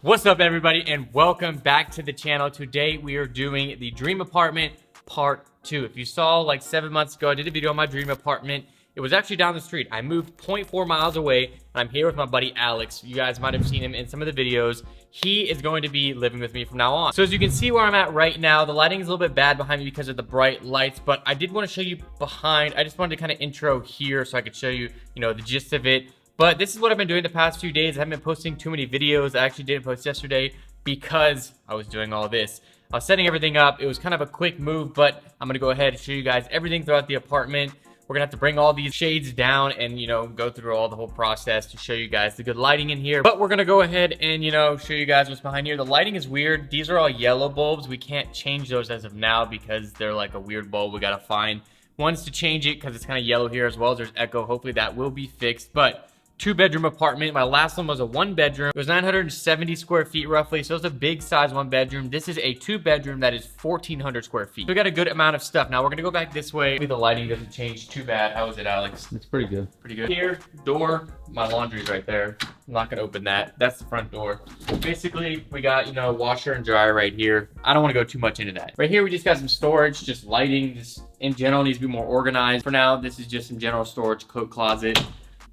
What's up, everybody, and welcome back to the channel. Today we are doing the dream apartment part 2. If you saw like 7 months ago, I did a video on my dream apartment. It was actually down the street. I moved 0.4 miles away, and I'm here with my buddy Alex. You guys might have seen him in some of the videos. He is going to be living with me from now on. So as you can see where I'm at right now, the lighting is a little bit bad behind me because of the bright lights, but I did want to show you behind. I just wanted to kind of intro here so I could show you, the gist of it. But this is what I've been doing the past few days. I haven't been posting too many videos. I actually didn't post yesterday because I was doing all this. I was setting everything up. It was kind of a quick move, but I'm gonna go ahead and show you guys everything throughout the apartment. We're gonna have to bring all these shades down and, go through all the whole process to show you guys the good lighting in here. But we're gonna go ahead and, show you guys what's behind here. The lighting is weird. These are all yellow bulbs. We can't change those as of now because they're like a weird bulb. We gotta find ones to change it because it's kind of yellow here as well as there's echo. Hopefully that will be fixed. But 2-bedroom apartment. My last one was a 1-bedroom. It was 970 square feet roughly, so it's a big size 1-bedroom. This is a 2-bedroom that is 1,400 square feet. So we got a good amount of stuff. Now we're gonna go back this way. Hopefully the lighting doesn't change too bad. How is it, Alex? It's pretty good. Pretty good. Here, door, my laundry's right there. I'm not gonna open that. That's the front door. Basically, we got, washer and dryer right here. I don't wanna go too much into that. Right here, we just got some storage, just lighting. Just in general needs to be more organized. For now, this is just some general storage, coat closet.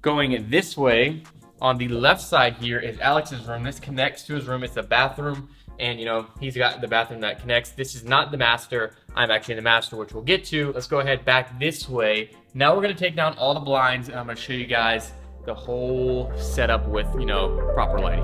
Going this way, on the left side here is Alex's room. This connects to his room. It's a bathroom, and he's got the bathroom that connects. This is not the master. I'm actually in the master, which we'll get to. Let's go ahead back this way. Now we're gonna take down all the blinds, and I'm gonna show you guys the whole setup with, proper lighting.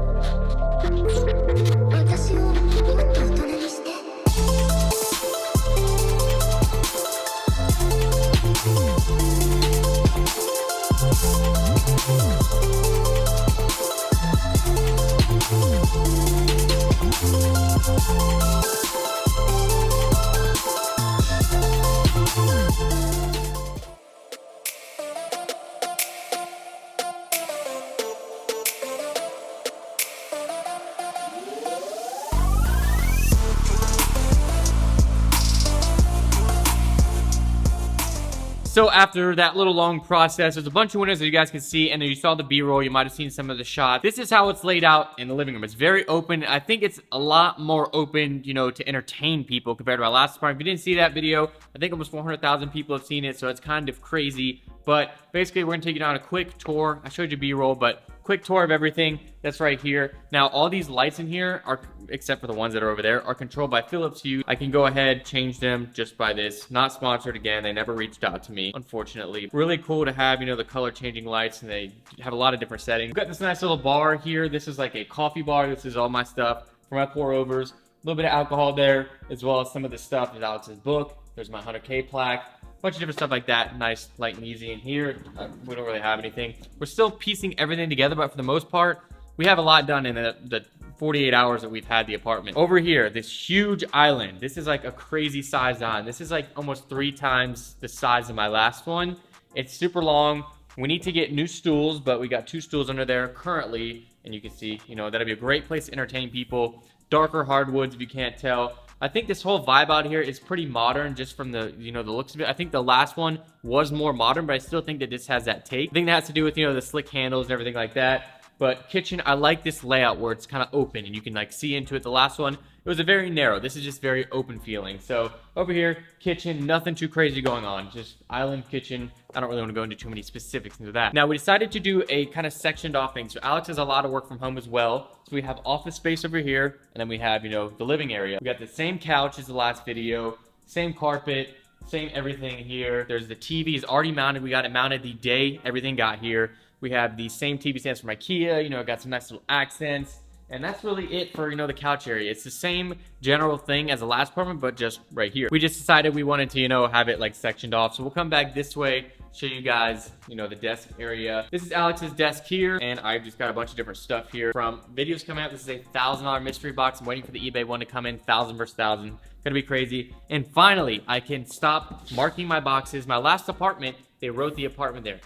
So after that little long process, there's a bunch of windows that you guys can see, and then you saw the B-roll. You might have seen some of the shots. This is how it's laid out in the living room. It's very open. I think it's a lot more open, to entertain people compared to our last apartment. If you didn't see that video, I think almost 400,000 people have seen it, so it's kind of crazy. But basically, we're gonna take you down a quick tour. I showed you B-roll, but quick tour of everything that's right here. Now, all these lights in here are, except for the ones that are over there, are controlled by Philips Hue. I can go ahead, change them just by this. Not sponsored again. They never reached out to me, unfortunately. Really cool to have, the color changing lights, and they have a lot of different settings. We've got this nice little bar here. This is like a coffee bar. This is all my stuff for my pour overs. A little bit of alcohol there, as well as some of the stuff. There's Alex's book. There's my 100K plaque. Bunch of different stuff like that. Nice, light and easy in here. We don't really have anything. We're still piecing everything together, but for the most part, we have a lot done in the 48 hours that we've had the apartment. Over here, this huge island. This is like a crazy sized island. This is like almost 3 times the size of my last one. It's super long. We need to get new stools, but we got 2 stools under there currently. And you can see, that'll be a great place to entertain people. Darker hardwoods, if you can't tell. I think this whole vibe out here is pretty modern just from the, the looks of it. I think the last one was more modern, but I still think that this has that take. I think that has to do with, the slick handles and everything like that. But kitchen, I like this layout where it's kind of open and you can like see into it. The last one, it was a very narrow. This is just very open feeling. So over here, kitchen, nothing too crazy going on. Just island kitchen. I don't really want to go into too many specifics into that. Now we decided to do a kind of sectioned off thing. So Alex has a lot of work from home as well. So we have office space over here, and then we have, the living area. We got the same couch as the last video, same carpet, same everything here. There's the TV is already mounted. We got it mounted the day everything got here. We have the same TV stands from IKEA, got some nice little accents. And that's really it for, the couch area. It's the same general thing as the last apartment, but just right here. We just decided we wanted to, have it like sectioned off. So we'll come back this way, show you guys, the desk area. This is Alex's desk here, and I've just got a bunch of different stuff here from videos coming out. This is a $1,000 mystery box. I'm waiting for the eBay one to come in, 1,000 versus 1,000. Gonna be crazy. And finally, I can stop marking my boxes. My last apartment, they wrote the apartment there.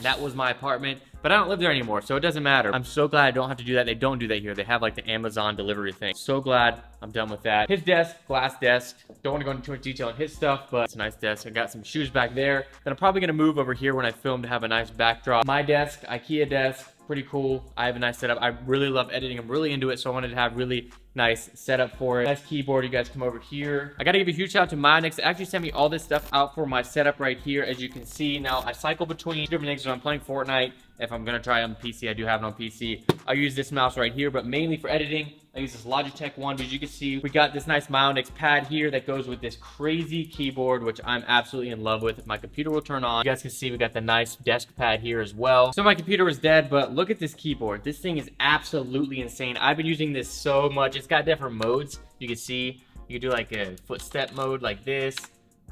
That was my apartment, but I don't live there anymore, so it doesn't matter. I'm so glad I don't have to do that. They don't do that here. They have like the Amazon delivery thing. So glad I'm done with that. His desk, glass desk. Don't want to go into too much detail on his stuff, but it's a nice desk. I got some shoes back there. Then I'm probably gonna move over here when I film to have a nice backdrop. My desk, IKEA desk. pretty cool. I have a nice setup. I really love editing. I'm really into it, so I wanted to have really nice setup for it. Nice keyboard. You guys come over here. I gotta give a huge shout out to Mionix. They actually sent me all this stuff out for my setup right here. As you can see, now I cycle between different things. So I'm playing Fortnite. If I'm gonna try it on PC, I do have it on PC. I use this mouse right here, but mainly for editing, I use this Logitech one. But as you can see, we got this nice Mionix pad here that goes with this crazy keyboard, which I'm absolutely in love with. If my computer will turn on, you guys can see we got the nice desk pad here as well. So my computer was dead, but look at this keyboard. This thing is absolutely insane. I've been using this so much. It's got different modes. You can see, you can do like a footstep mode like this,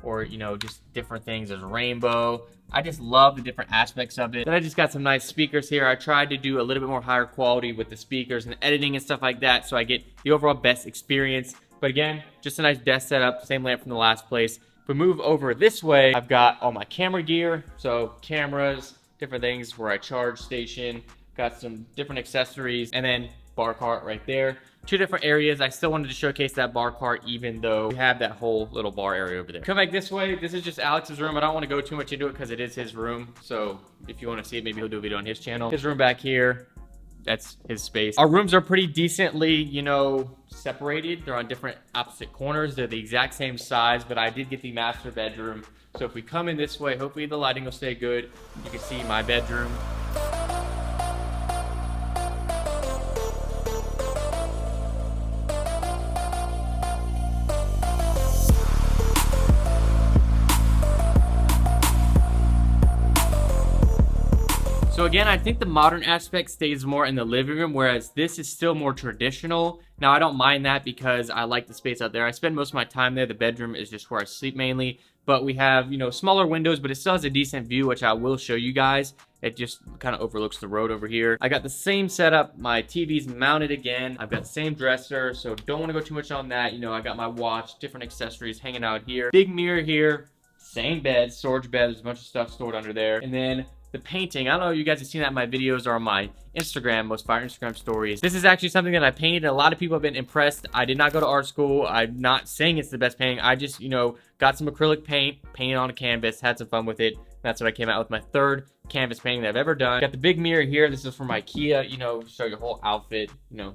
or, you know, just different things. There's rainbow. I just love the different aspects of it. Then I just got some nice speakers here. I tried to do a little bit more higher quality with the speakers and editing and stuff like that, so I get the overall best experience. But again, just a nice desk setup, same lamp from the last place. If we move over this way, I've got all my camera gear. So cameras, different things where I charge station, got some different accessories, and then bar cart right there. Two different areas. I still wanted to showcase that bar cart even though we have that whole little bar area over there. Come back this way. This is just Alex's room. I don't want to go too much into it because it is his room. So if you want to see it, maybe he'll do a video on his channel. His room back here, that's his space. Our rooms are pretty decently, you know, separated. They're on different opposite corners. They're the exact same size, but I did get the master bedroom. So if we come in this way, hopefully the lighting will stay good. You can see my bedroom. So again, I think the modern aspect stays more in the living room, whereas this is still more traditional. Now, I don't mind that because I like the space out there. I spend most of my time there. The bedroom is just where I sleep mainly. But we have, you know, smaller windows, but it still has a decent view, which I will show you guys. It just kind of overlooks the road over here. I got the same setup. My TV's mounted again. I've got the same dresser, so don't want to go too much on that. You know, I got my watch, different accessories hanging out here. Big mirror here. Same bed, storage bed. There's a bunch of stuff stored under there. And then the painting, I don't know if you guys have seen that in my videos or on my Instagram, most fire Instagram stories. This is actually something that I painted. A lot of people have been impressed. I did not go to art school. I'm not saying it's the best painting. I just, you know, got some acrylic paint, painted on a canvas, had some fun with it. That's what I came out with, my third canvas painting that I've ever done. Got the big mirror here. This is from IKEA, you know, show your whole outfit, you know.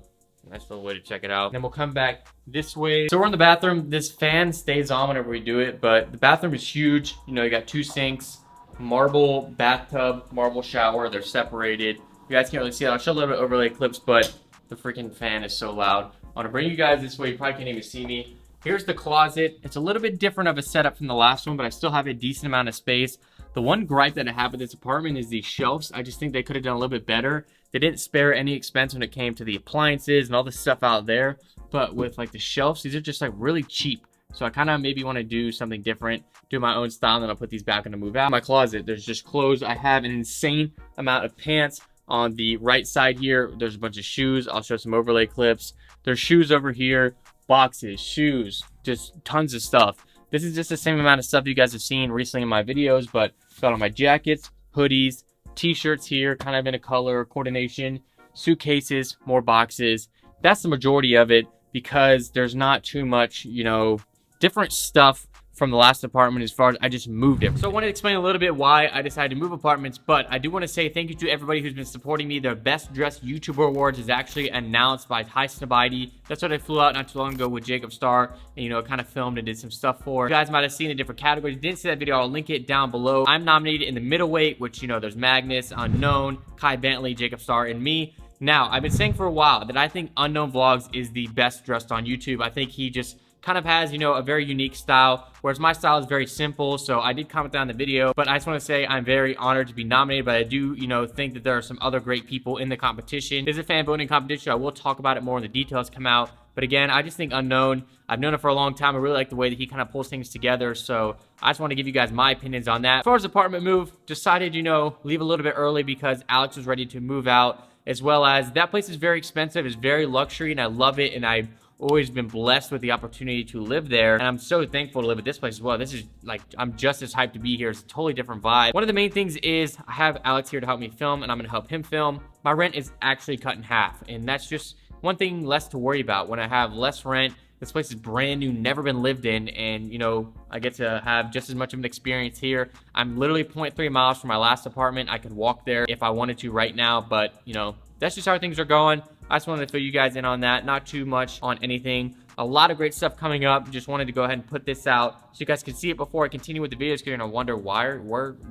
Nice little way to check it out. Then we'll come back this way. So we're in the bathroom. This fan stays on whenever we do it, but the bathroom is huge. You know, you got 2 sinks, marble bathtub, marble shower. They're separated. You guys can't really see it. I'll show a little bit of overlay clips, but the freaking fan is so loud. I want to bring you guys this way. You probably can't even see me. Here's the closet. It's a little bit different of a setup from the last one, but I still have a decent amount of space. The one gripe that I have with this apartment is these shelves. I just think they could have done a little bit better. They didn't spare any expense when it came to the appliances and all the stuff out there. But with like the shelves, these are just like really cheap. So I kind of maybe want to do something different, do my own style, and then I'll put these back when I move out. My closet, there's just clothes. I have an insane amount of pants. On the right side here, there's a bunch of shoes. I'll show some overlay clips. There's shoes over here, boxes, shoes, just tons of stuff. This is just the same amount of stuff you guys have seen recently in my videos, but got all my jackets, hoodies, t-shirts here, kind of in a color coordination, suitcases, more boxes. That's the majority of it because there's not too much, you know, different stuff from the last apartment as far as I just moved it. So I want to explain a little bit why I decided to move apartments, but I do want to say thank you to everybody who's been supporting me. The Best Dressed YouTuber Awards is actually announced by Harrisonnevel. That's what I flew out not too long ago with Jacob Starr and, you know, kind of filmed and did some stuff for. You guys might have seen the different categories. Didn't see that video, I'll link it down below. I'm nominated in the middleweight, which, you know, there's Magnus, Unknown, Kai Bentley, Jacob Starr, and me. Now, I've been saying for a while that I think Unknown Vlogs is the best dressed on YouTube. I think he just kind of has, you know, a very unique style, whereas my style is very simple. So I did comment down the video, but I just want to say I'm very honored to be nominated, but I do, you know, think that there are some other great people in the competition. It's a fan voting competition. I will talk about it more when the details come out. But again, I just think Unknown, I've known him for a long time. I really like the way that he kind of pulls things together. So I just want to give you guys my opinions on that. As far as apartment move, decided, you know, leave a little bit early because Alex was ready to move out, as well as that place is very expensive. It's very luxury and I love it. And I always been blessed with the opportunity to live there, and I'm so thankful to live at this place as well. This is like, I'm just as hyped to be here. It's a totally different vibe. One of the main things is I have Alex here to help me film, and I'm gonna help him film. My rent is actually cut in half, and that's just one thing less to worry about when I have less rent. This place is brand new, never been lived in, and you know, I get to have just as much of an experience here. I'm literally 0.3 miles from my last apartment. I could walk there if I wanted to right now, but you know, that's just how things are going. I just wanted to fill you guys in on that. Not too much on anything. A lot of great stuff coming up. Just wanted to go ahead and put this out so you guys can see it before I continue with the videos, because you're gonna wonder where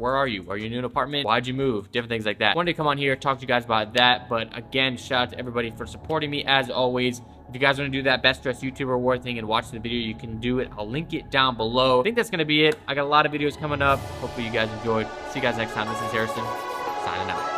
are you? Are you new in an apartment? Why'd you move? Different things like that. Wanted to come on here, talk to you guys about that. But again, shout out to everybody for supporting me as always. If you guys want to do that best dressed YouTuber award thing and watch the video, you can do it. I'll link it down below. I think that's gonna be it. I got a lot of videos coming up. Hopefully you guys enjoyed. See you guys next time. This is Harrison, signing out.